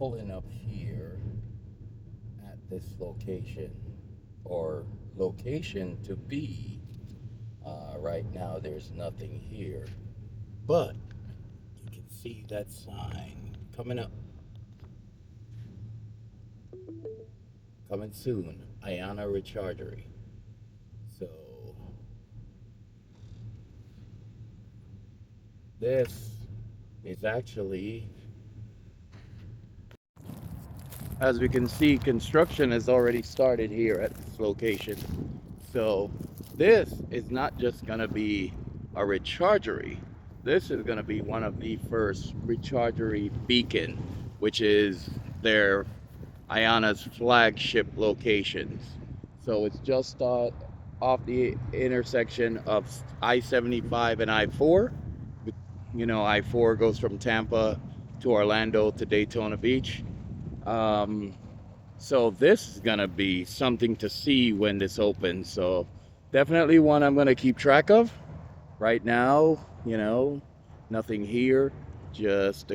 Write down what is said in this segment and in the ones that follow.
pulling up here at this location, or location to be. Right now, there's nothing here, but you can see that sign coming up, coming soon, Ayana Rechargery. So this is actually, as we can see, construction has already started here at this location. So this is not just going to be a rechargery. This is going to be one of the first rechargery beacon, which is their Ayana's flagship locations. So it's just off the intersection of I-75 and I-4. You know, I-4 goes from Tampa to Orlando to Daytona Beach. Um, so this is gonna be something to see when this opens. So definitely one I'm gonna keep track of. Right now, nothing here. Just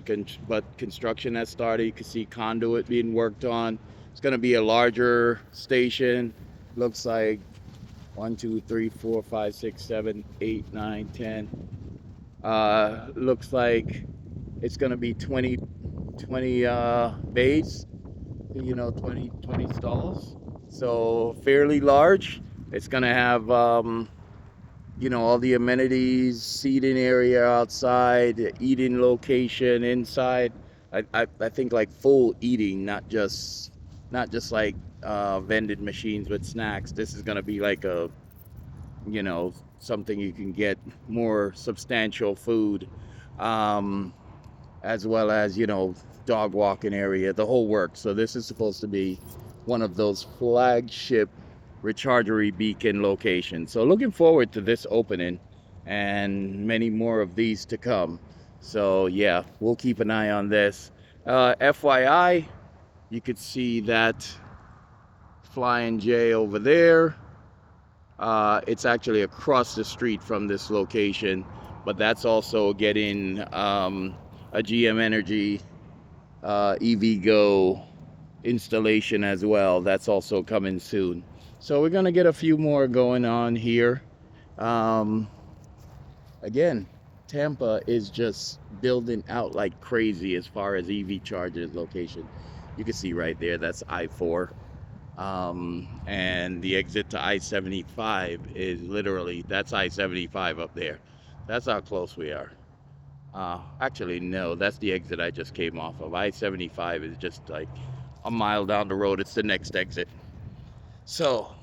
but construction has started. You can see conduit being worked on. It's gonna be a larger station. Looks like 1, 2, 3, 4, 5, 6, 7, 8, 9, 10. Looks like it's gonna be 20 bays, 20 stalls. So fairly large. It's gonna have all the amenities, seating area outside, eating location inside. I think like full eating, not just like vending machines with snacks. This is gonna be like a something you can get more substantial food, as well as dog walking area, the whole works. So this is supposed to be one of those flagship rechargery beacon locations. So looking forward to this opening and many more of these to come. So yeah, we'll keep an eye on this. FYI, you could see that Flying J over there. It's actually across the street from this location, but that's also getting a GM Energy EVgo installation as well. That's also coming soon. So we're gonna get a few more going on here. Again, Tampa is just building out like crazy as far as EV chargers location. You can see right there, that's I-4. And the exit to I-75 is literally, that's I-75 up there. That's how close we are. Actually, no, that's the exit I just came off of. I-75 is just like a mile down the road. It's the next exit. So,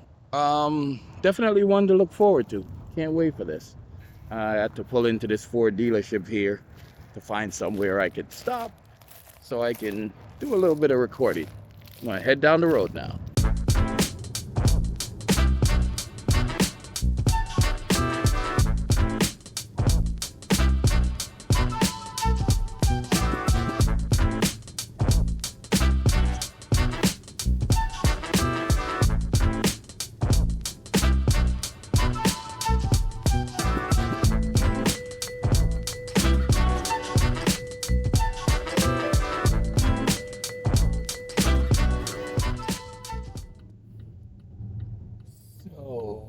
definitely one to look forward to. Can't wait for this. I had to pull into this Ford dealership here to find somewhere I could stop so I can do a little bit of recording. I'm gonna head down the road now. So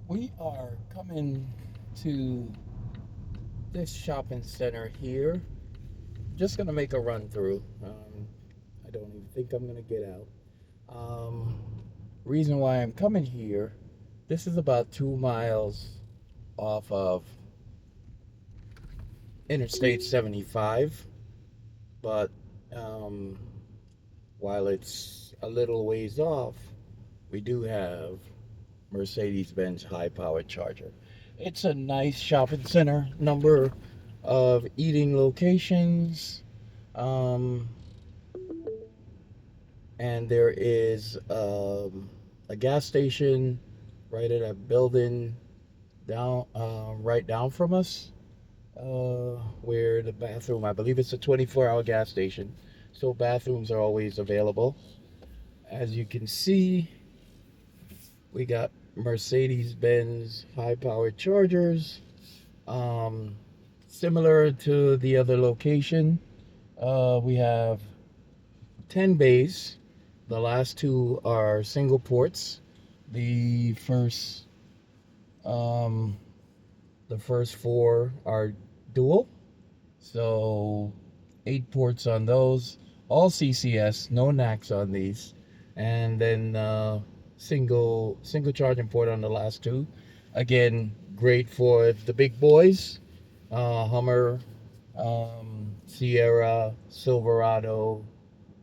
we are coming to this shopping center here. Just gonna make a run through. I don't even think I'm gonna get out. Reason why I'm coming here, this is about 2 miles off of Interstate 75, but while it's a little ways off, we do have Mercedes-Benz high-powered charger. It's a nice shopping center, number of eating locations, and there is a gas station right at a building down, right down from us, where the bathroom, I believe it's a 24-hour gas station, so bathrooms are always available. As you can see, we got Mercedes-Benz high-powered chargers, similar to the other location. We have 10 bays. The last two are single ports. The first um, the first four are dual. So 8 ports on those, all CCS, no NACs on these, and then single charging port on the last two. Again, great for the big boys, Hummer, Sierra, Silverado,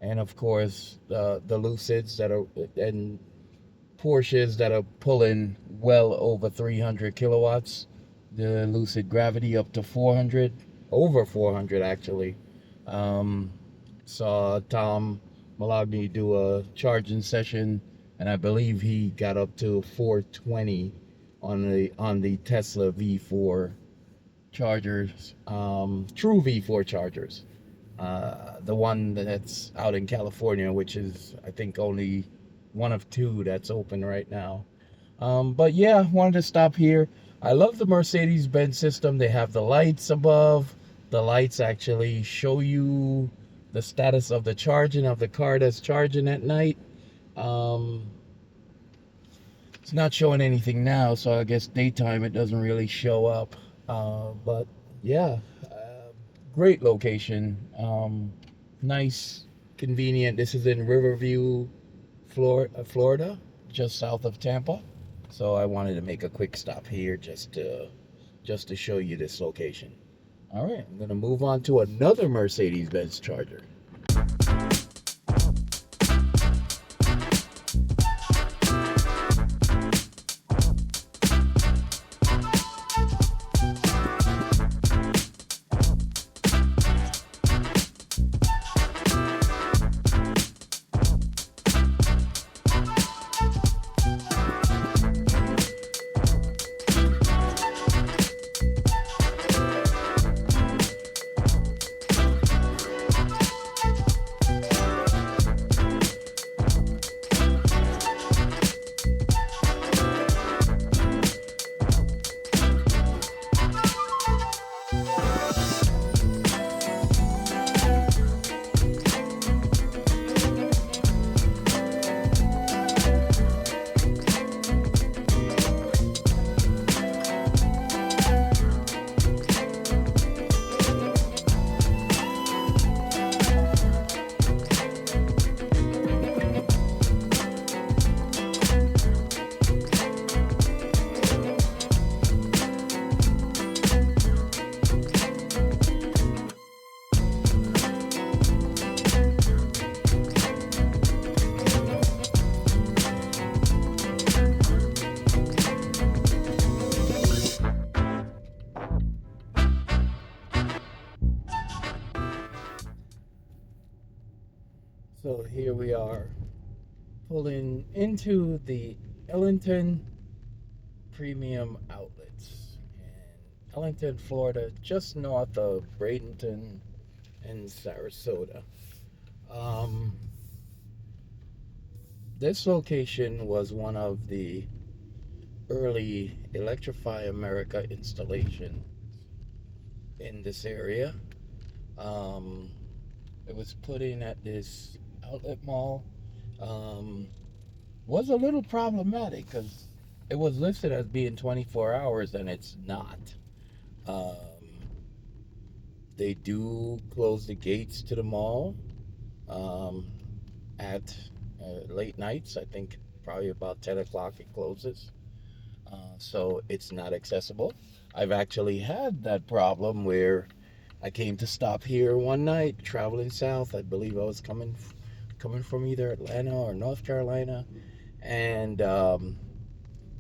and of course the Lucids that are and Porsches that are pulling well over 300 kilowatts. The Lucid Gravity up to 400, over 400 actually. Um, Saw Tom Malogny do a charging session, and I believe he got up to 420 on the Tesla V4 chargers, true V4 chargers. The one that's out in California, which is I think only one of two that's open right now. But yeah, wanted to stop here. I love the Mercedes-Benz system. They have the lights above. The lights actually show you the status of the charging of the car that's charging at night. Um, it's not showing anything now, so I guess daytime it doesn't really show up. But yeah, great location. Nice, convenient. This is in Riverview, Florida, just south of Tampa. So I wanted to make a quick stop here just to show you this location. All right, I'm going to move on to another Mercedes-Benz charger. So here we are pulling into the Ellington Premium Outlets in Ellington, Florida, just north of Bradenton and Sarasota. Um, this location was one of the early Electrify America installations in this area. It was put in at this outlet mall. Was a little problematic because it was listed as being 24 hours and it's not. Um, they do close the gates to the mall at late nights. I think probably about 10 o'clock it closes. So it's not accessible. I've actually had that problem where I came to stop here one night traveling south. I believe I was coming from either Atlanta or North Carolina, and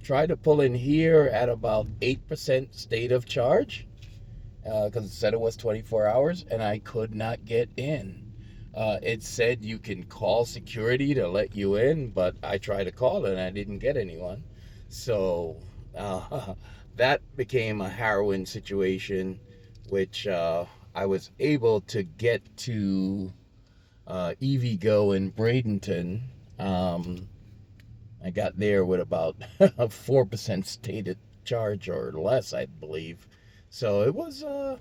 tried to pull in here at about 8% state of charge because it said it was 24 hours, and I could not get in. It said you can call security to let you in, but I tried to call and I didn't get anyone. So that became a harrowing situation, which I was able to get to EVgo in Bradenton. I got there with about 4% stated charge or less, I believe. So I was a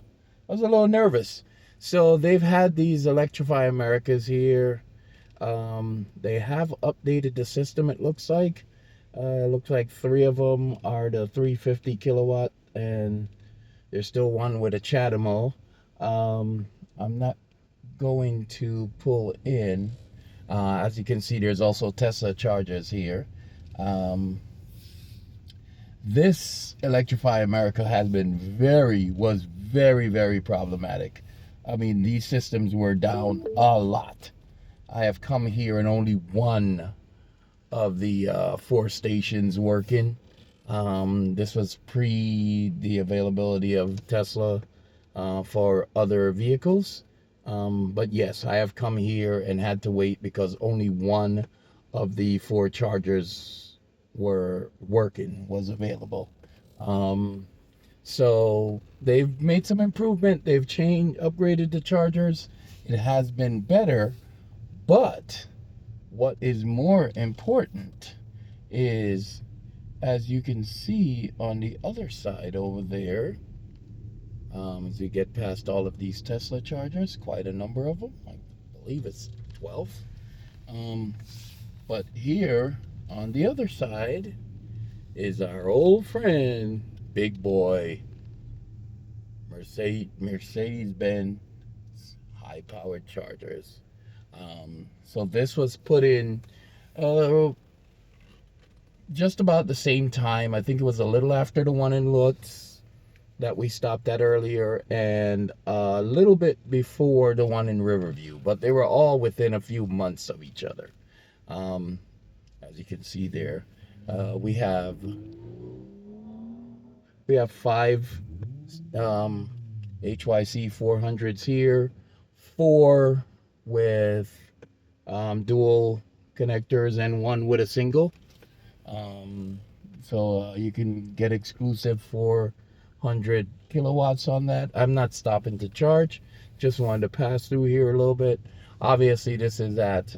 little nervous. So they've had these Electrify Americas here. They have updated the system, it looks like three of them are the 350 kilowatt, and there's still one with a Chatamo. I'm not going to pull in. As you can see, there's also Tesla chargers here. Um, this Electrify America was very, very problematic. I mean, these systems were down a lot. I have come here and only one of the four stations working. This was pre the availability of Tesla for other vehicles. But yes, I have come here and had to wait because only one of the four chargers was available. Um, so they've made some improvement. They've upgraded the chargers. It has been better, but what is more important is, as you can see on the other side over there, as you get past all of these Tesla chargers, quite a number of them, I believe it's 12. But here on the other side is our old friend, big boy, Mercedes-Benz high-powered chargers. So this was put in just about the same time. I think it was a little after the one in Lutz that we stopped at earlier, and a little bit before the one in Riverview, but they were all within a few months of each other. As you can see there, we have five HYC 400s here, four with dual connectors and one with a single. So you can get exclusive 400 kilowatts on that. I'm not stopping to charge, just wanted to pass through here a little bit. Obviously this is at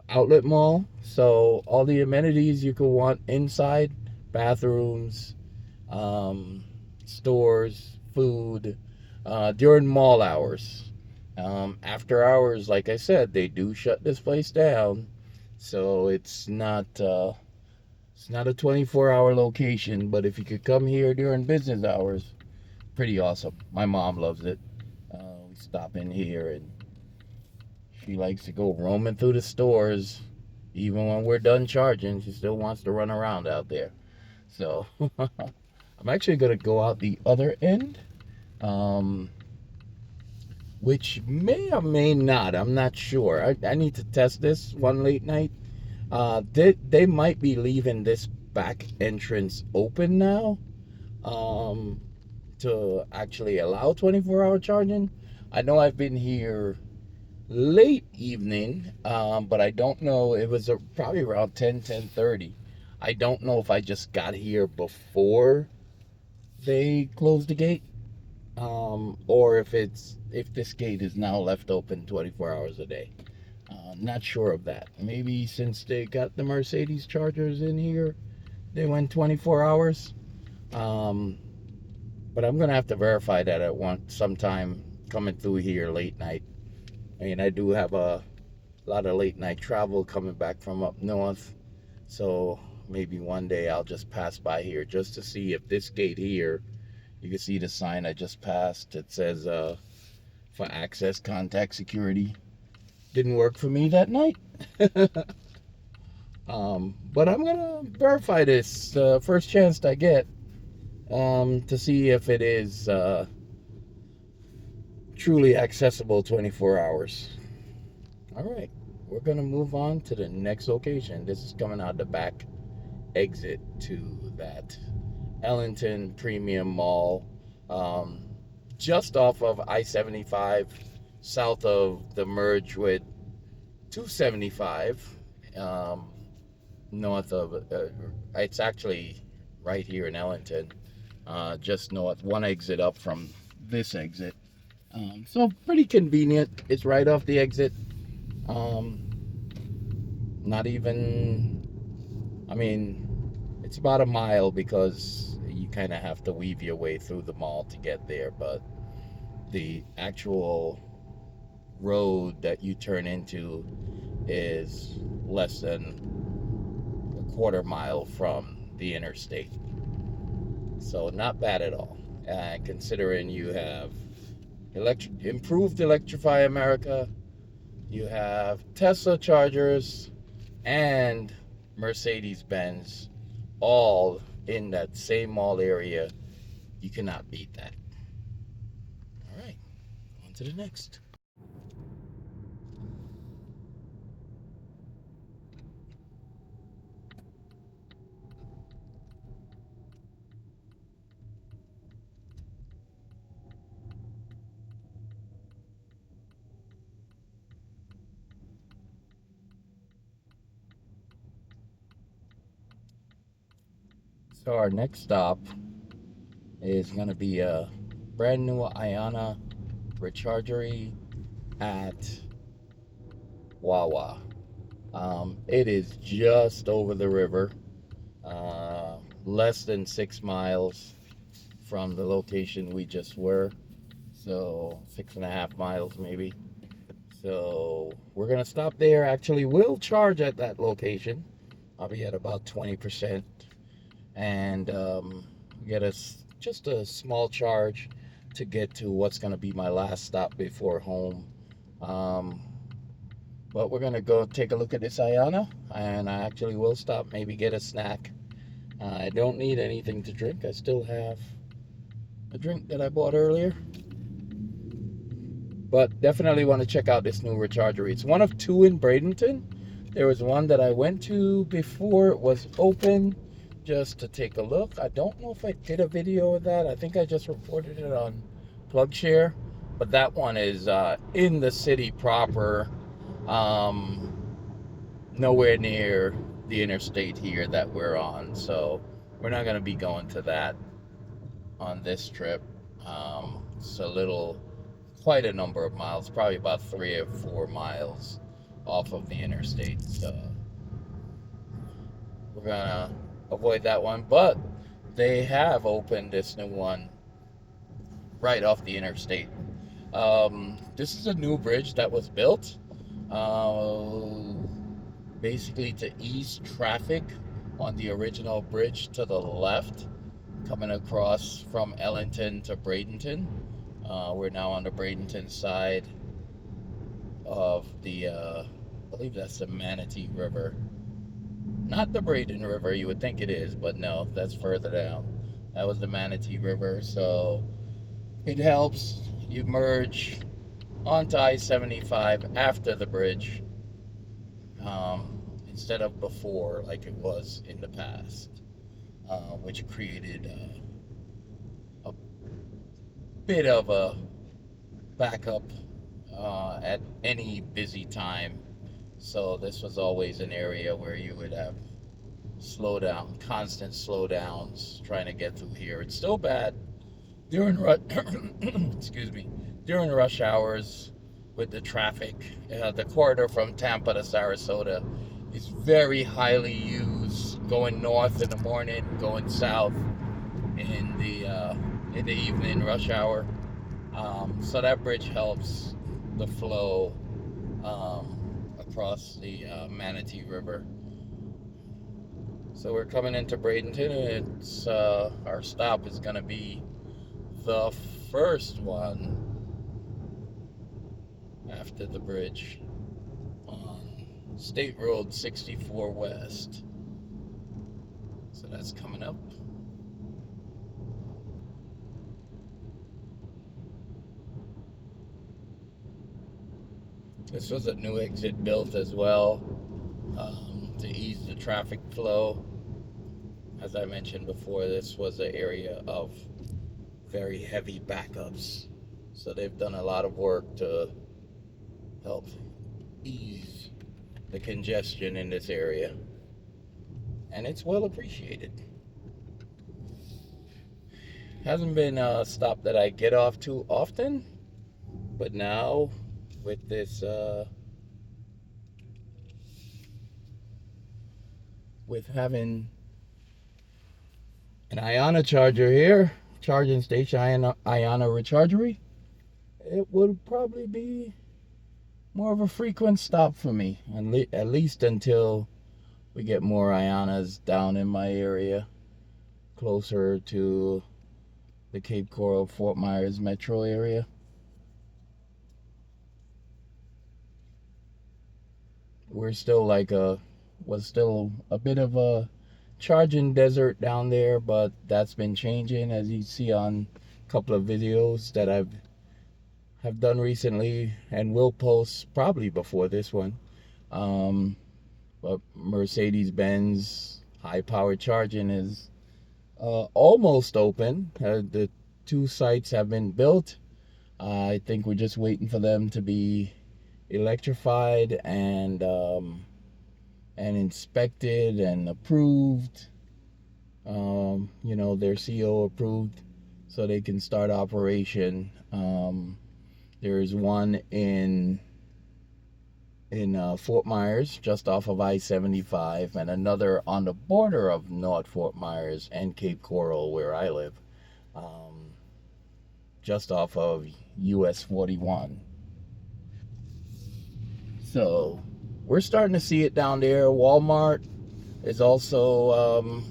outlet mall, so all the amenities you could want inside, bathrooms, stores, food, during mall hours. After hours, like I said, they do shut this place down, so it's not a 24-hour location. But if you could come here during business hours, pretty awesome. My mom loves it. We stop in here, and she likes to go roaming through the stores. Even when we're done charging, she still wants to run around out there. So I'm actually going to go out the other end, which may or may not. I'm not sure. I need to test this one late night. They might be leaving this back entrance open now to actually allow 24-hour charging. I know I've been here late evening, but I don't know. It was probably around 10:30. I don't know if I just got here before they closed the gate, or if this gate is now left open 24 hours a day. Not sure of that. Maybe since they got the Mercedes chargers in here, they went 24 hours. But I'm gonna have to verify that at sometime coming through here late night. I mean, I do have a lot of late night travel coming back from up north, so maybe one day I'll just pass by here just to see if this gate here, you can see the sign I just passed. It says for access, contact security. Didn't work for me that night. But I'm gonna verify this first chance I get to see if it is truly accessible 24 hours. All right, we're gonna move on to the next location. This is coming out the back exit to that Ellington Premium Mall, just off of I-75, south of the merge with 275, north of, it's actually right here in Ellington, just north, one exit up from this exit. So pretty convenient. It's right off the exit. Not even, I mean, it's about a mile because you kind of have to weave your way through the mall to get there, but the actual road that you turn into is less than a quarter mile from the interstate. So not bad at all. Considering you have improved Electrify America, you have Tesla chargers, and Mercedes-Benz all in that same mall area. You cannot beat that. All right, on to the next. So our next stop is going to be a brand new Iona rechargery at Wawa. It is just over the river, less than 6 miles from the location we just were. So 6.5 miles maybe. So we're gonna stop there. Actually, we'll charge at that location. I'll be at about 20%, and get us just a small charge to get to what's gonna be my last stop before home. Um, but we're gonna go take a look at this Ayana, and I actually will stop, maybe get a snack. I don't need anything to drink. I still have a drink that I bought earlier. But definitely want to check out this new rechargery. It's one of two in Bradenton. There was one that I went to before it was open just to take a look. I don't know if I did a video of that. I think I just reported it on PlugShare. But that one is in the city proper, nowhere near the interstate here that we're on. So we're not going to be going to that on this trip. It's quite a number of miles, probably about 3 or 4 miles off of the interstate. So we're gonna avoid that one. But they have opened this new one right off the interstate. This is a new bridge that was built, basically to ease traffic on the original bridge to the left, coming across from Ellington to Bradenton. We're now on the Bradenton side of the, I believe that's the Manatee River. Not the Braden River, you would think it is, but no, that's further down. That was the Manatee River, so it helps you merge onto I-75 after the bridge, instead of before like it was in the past, which created a bit of a backup at any busy time. So this was always an area where you would have constant slowdowns trying to get through here. It's still bad during excuse me, during rush hours with the traffic. The corridor from Tampa to Sarasota is very highly used, going north in the morning, going south in the evening rush hour. So that bridge helps the flow across the Manatee River. So we're coming into Bradenton, and it's our stop is going to be the first one after the bridge on State Road 64 West. So that's coming up. This was a new exit built as well, to ease the traffic flow. As I mentioned before, this was an area of very heavy backups. So they've done a lot of work to help ease the congestion in this area. And it's well appreciated. Hasn't been a stop that I get off too often, but now with this with having an Iona charger here, charging station, Iona rechargery, it would probably be more of a frequent stop for me, at least until we get more Ianas down in my area, closer to the Cape Coral, Fort Myers metro area. We're still was still a bit of a charging desert down there, but that's been changing, as you see on a couple of videos that have done recently and will post probably before this one. But Mercedes-Benz high power charging is almost open. The two sites have been built. I think we're just waiting for them to be electrified and inspected and approved. Their CO approved, so they can start operation. There's one in Fort Myers, just off of I-75, and another on the border of North Fort Myers and Cape Coral, where I live, just off of US 41. So we're starting to see it down there. Walmart is also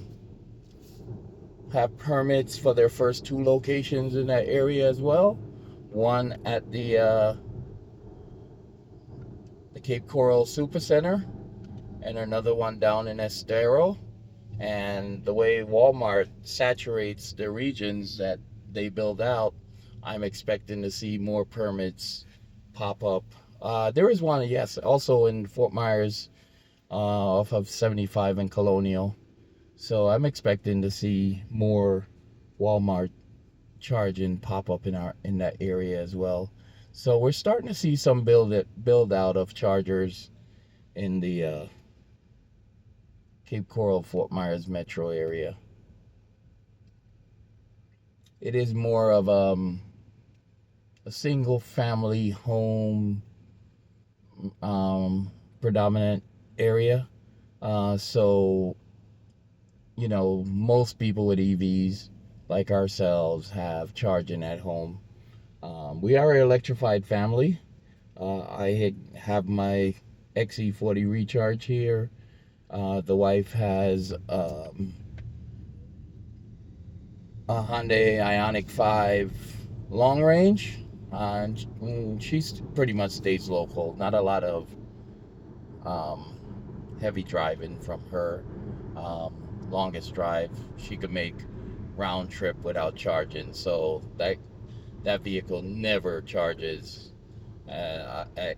have permits for their first two locations in that area as well. One at the Cape Coral Supercenter, and another one down in Estero. And the way Walmart saturates the regions that they build out, I'm expecting to see more permits pop up. There is one, yes, also in Fort Myers, off of 75 and Colonial. So I'm expecting to see more Walmart charging pop up in that area as well. So we're starting to see some build out of chargers in the Cape Coral, Fort Myers metro area. It is more of a single family home predominant area. So, most people with EVs like ourselves have charging at home. We are an electrified family. I have my XE40 recharge here. The wife has a Hyundai Ioniq 5 long range. And she pretty much stays local. Not a lot of heavy driving from her. Longest drive she could make round trip without charging. So that vehicle never charges,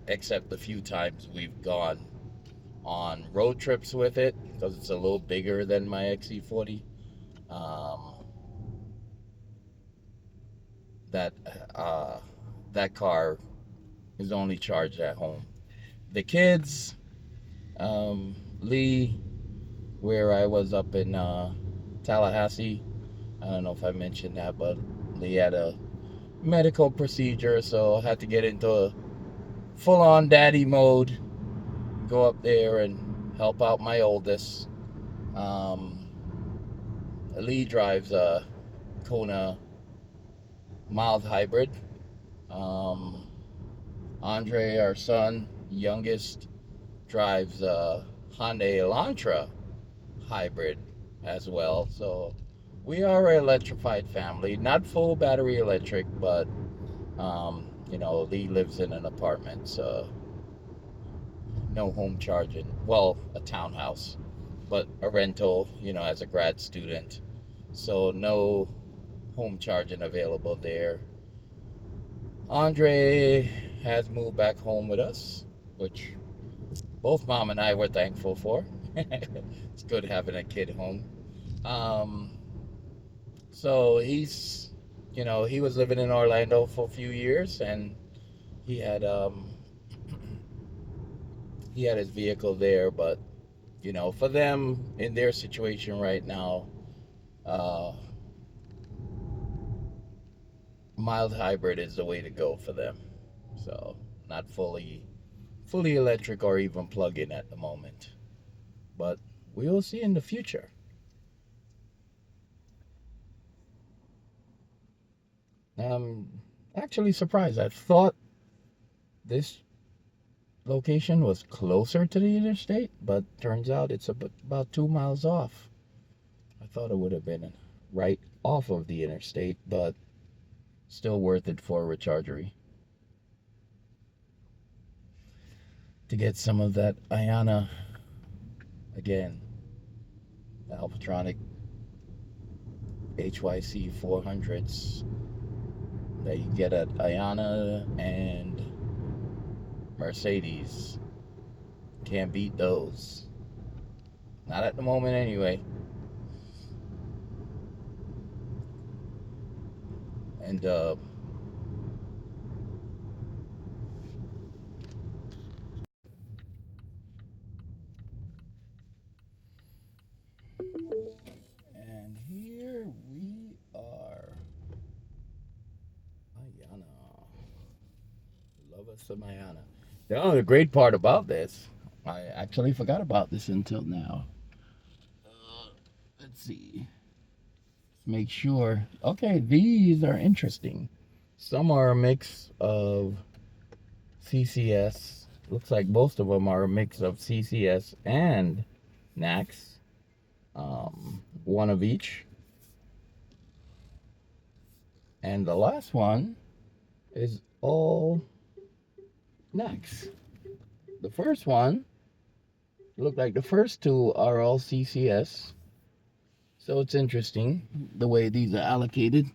except the few times we've gone on road trips with it, because it's a little bigger than my XE40. That that car is only charged at home. The kids, Lee, where I was up in Tallahassee, I don't know if I mentioned that, but Lee had a medical procedure, so I had to get into full-on daddy mode, go up there and help out my oldest. Lee drives a Kona mild hybrid. Andre, our son, youngest, drives a Hyundai Elantra hybrid as well. So we are an electrified family, not full battery electric, but Lee lives in an apartment, so no home charging. Well, a townhouse, but a rental, as a grad student. So no home charging available there. Andre has moved back home with us, which both Mom and I were thankful for. It's good having a kid home. So he was living in Orlando for a few years, and he had his vehicle there. But for them in their situation right now, mild hybrid is the way to go for them. So not fully electric or even plug-in at the moment, but we will see in the future. I'm actually surprised. I thought this location was closer to the interstate, but turns out it's about 2 miles off. I thought it would have been right off of the interstate, but still worth it for a rechargery. To get some of that Ayana, again, the Alpatronic HYC 400s that you get at Ayana and Mercedes. Can't beat those. Not at the moment anyway. And here we are. Ayana. Love us some Ayana. The great part about this, I actually forgot about this until now. Let's see. Make sure. Okay, these are interesting. Some are a mix of CCS. Looks like most of them are a mix of CCS and NACS. One of each. And the last one is all NACS. The first one, look like the first two are all CCS. So it's interesting the way these are allocated.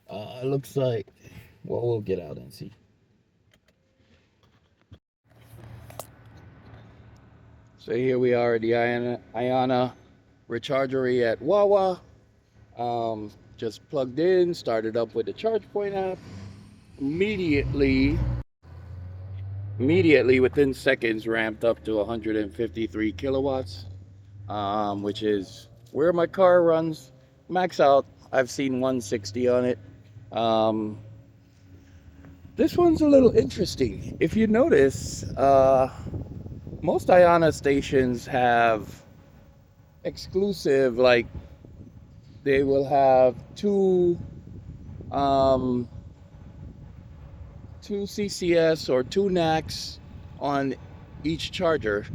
It looks like, well, we'll get out and see. So here we are at the Ayana rechargery at Wawa. Just plugged in, started up with the ChargePoint app. Immediately within seconds ramped up to 153 kilowatts, which is where my car runs max out. I've seen 160 on it. This one's a little interesting. If you notice, most Ayana stations have exclusive, like they will have two CCS or two NACS on each charger,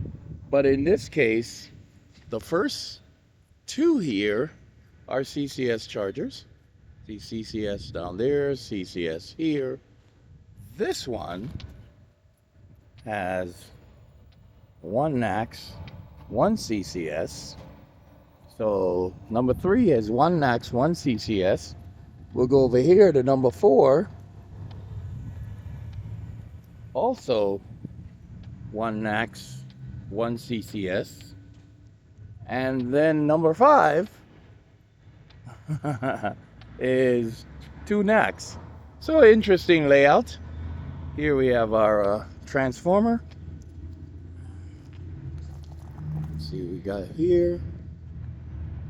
but in this case, the first two here are CCS chargers. The CCS down there, CCS here. This one has one NACS, one CCS. So number 3 has one NACS, one CCS. We'll go over here to number 4. Also one NACS, one CCS. And then number 5 is 2 NACS. So interesting layout. Here we have our transformer. Let's see what we got here.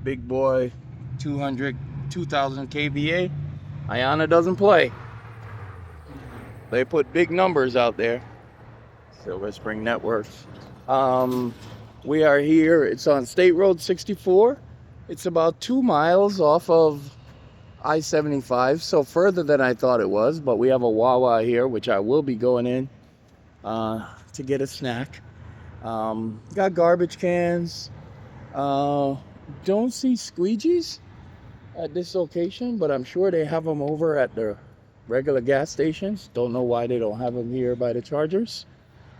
Big boy, 2000 kVA. Ayana doesn't play. They put big numbers out there. Silver Spring Networks. We are here. It's on State Road 64. It's about 2 miles off of I-75, so further than I thought it was. But we have a Wawa here, which I will be going in to get a snack. Got garbage cans. Don't see squeegees at this location, but I'm sure they have them over at the regular gas stations. Don't know why they don't have them here by the chargers.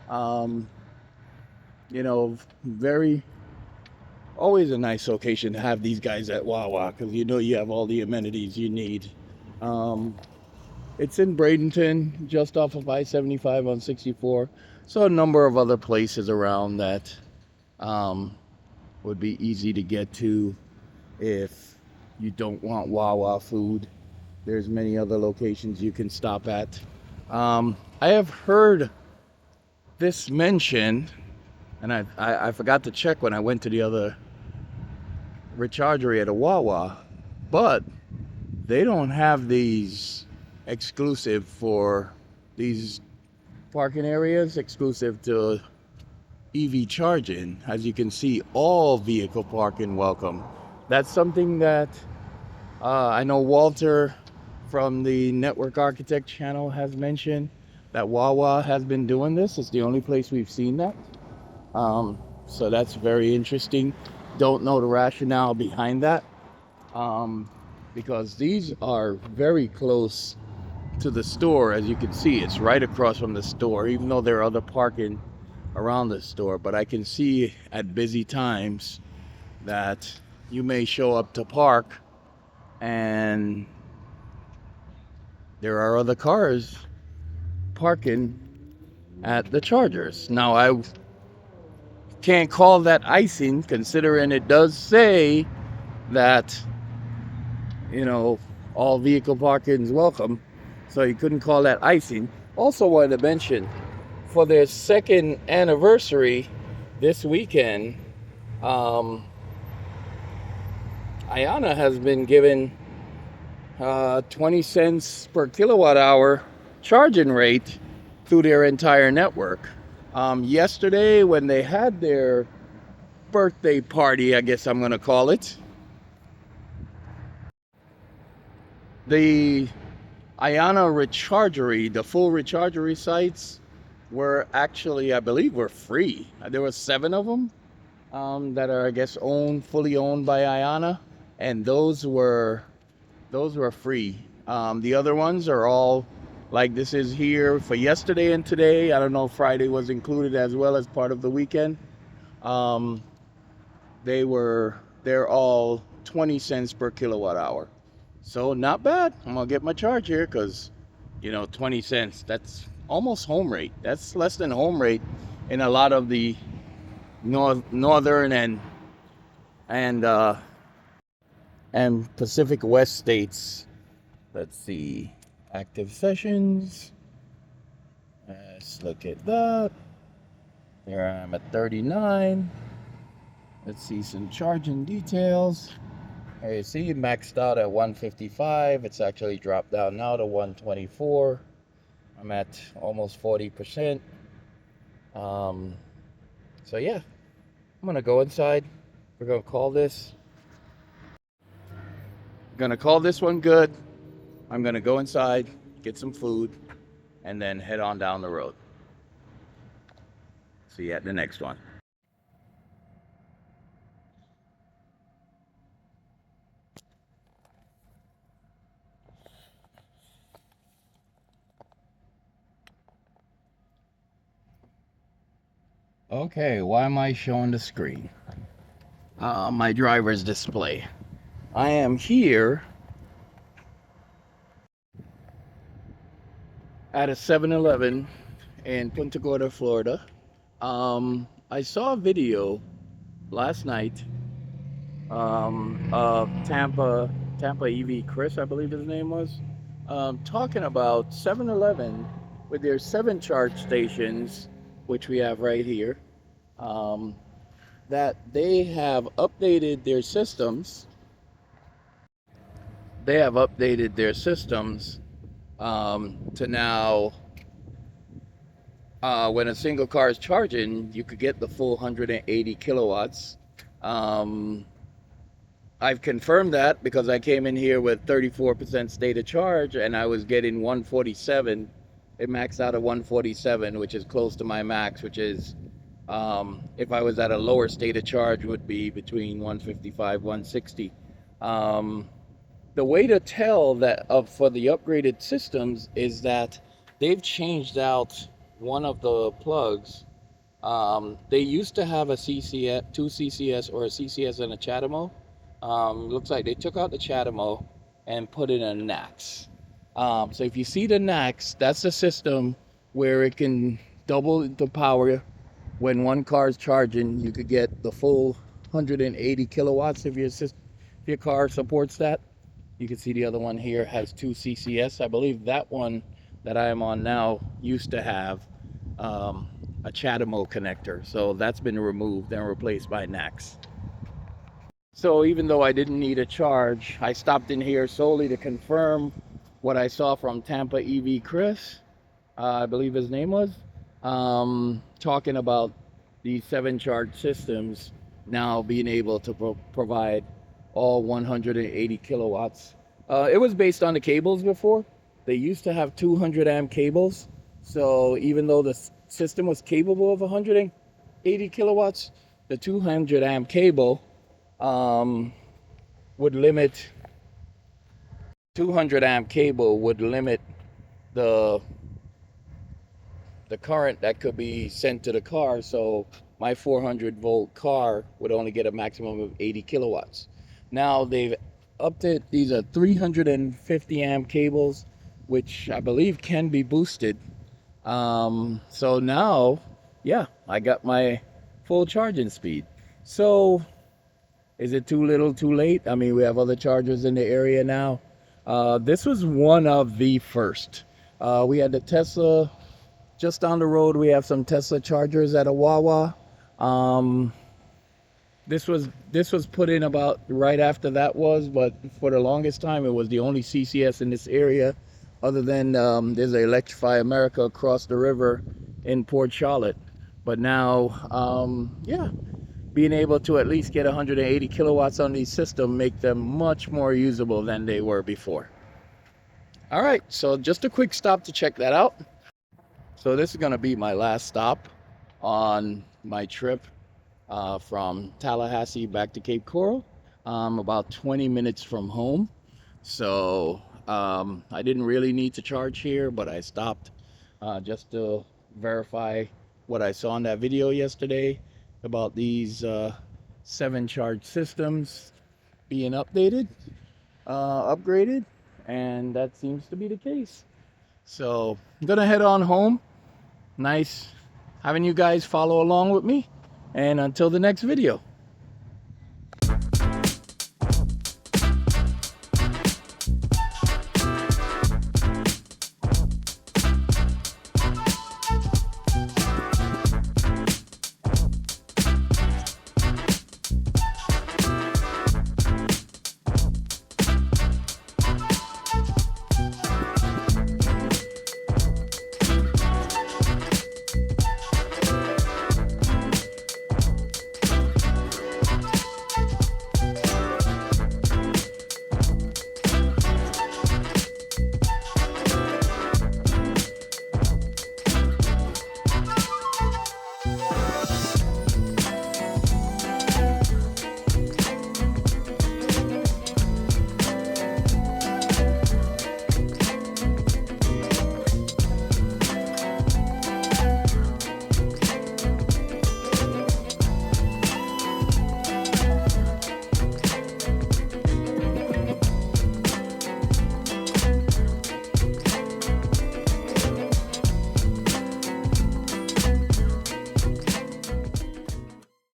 You know, always a nice location to have these guys at Wawa, because you know you have all the amenities you need. It's in Bradenton, just off of I-75 on 64. So a number of other places around that would be easy to get to if you don't want Wawa food. There's many other locations you can stop at. I have heard this mentioned, and I forgot to check when I went to the other rechargery at a Wawa, but they don't have these exclusive for these parking areas, exclusive to EV charging. As you can see, all vehicle parking welcome. That's something that I know Walter from the Network Architect channel has mentioned. that Wawa has been doing this. It's the only place we've seen that. So that's very interesting. Don't know the rationale behind that, because these are very close to the store. As you can see, it's right across from the store, even though there are other parking around the store. But I can see at busy times that you may show up to park and there are other cars parking at the chargers. Now, I can't call that icing, considering it does say that, you know, all vehicle parking is welcome. So you couldn't call that icing. Also wanted to mention, for their second anniversary this weekend, Ayana has been given 20 cents per kilowatt hour charging rate through their entire network. Yesterday, when they had their birthday party, I guess I'm going to call it, the Ayana rechargery, the full rechargery sites were actually, I believe, were free. There were 7 of them that are, I guess, fully owned by Ayana, and those were free. The other ones are all like this is here for yesterday and today. I don't know if Friday was included as well as part of the weekend. They're all 20 cents per kilowatt hour. So not bad. I'm gonna get my charge here because, 20 cents, that's almost home rate. That's less than home rate in a lot of the northern and Pacific West states. Let's see, active sessions. Let's look at that. There I am at 39. Let's see some charging details. There you see, maxed out at 155. It's actually dropped down now to 124. I'm at almost 40%. So yeah, I'm gonna go inside. We're gonna call this. Gonna call this one good. I'm gonna go inside, get some food, and then head on down the road. See you at the next one. Okay, why am I showing the screen? My driver's display. I am here at a 7-Eleven in Punta Gorda, Florida. I saw a video last night of Tampa EV Chris, I believe his name was, talking about 7-Eleven with their 7 charge stations, which we have right here, that they have updated their systems. They have updated their systems to now, when a single car is charging, you could get the full 180 kilowatts. I've confirmed that because I came in here with 34% state of charge and I was getting 147. It maxed out at 147, which is close to my max, which is, if I was at a lower state of charge, would be between 155, 160. The way to tell that for the upgraded systems is that they've changed out one of the plugs. They used to have a CCS, 2 CCS, or a CCS and a CHAdeMO. Looks like they took out the CHAdeMO and put in a NACS. So if you see the NACS, that's the system where it can double the power. When one car is charging, you could get the full 180 kilowatts if your car supports that. You can see the other one here has 2 CCS. I believe that one that I am on now used to have a CHAdeMO connector. So that's been removed and replaced by NACS. So even though I didn't need a charge, I stopped in here solely to confirm what I saw from Tampa EV Chris, I believe his name was, talking about the 7 charge systems now being able to provide all 180 kilowatts. It was based on the cables before. They used to have 200 amp cables, So even though the system was capable of 180 kilowatts, the 200 amp cable um, would limit 200 amp cable would limit the the current that could be sent to the car. So my 400 volt car would only get a maximum of 80 kilowatts. Now they've upped it. These are 350 amp cables, which I believe can be boosted. So now, yeah, I got my full charging speed. So is it too little, too late? I mean, we have other chargers in the area now. This was one of the first. We had the Tesla just down the road. We have some Tesla chargers at a Wawa. Um, this was put in about right after that was, but for the longest time it was the only CCS in this area, other than there's a Electrify America across the river in Port Charlotte. But now, yeah, being able to at least get 180 kilowatts on these systems make them much more usable than they were before. All right, so just a quick stop to check that out. So this is going to be my last stop on my trip from Tallahassee back to Cape Coral. About 20 minutes from home. So I didn't really need to charge here, but I stopped just to verify what I saw in that video yesterday about these 7 charge systems being updated, upgraded, and that seems to be the case. So I'm gonna head on home. Nice having you guys follow along with me, and until the next video.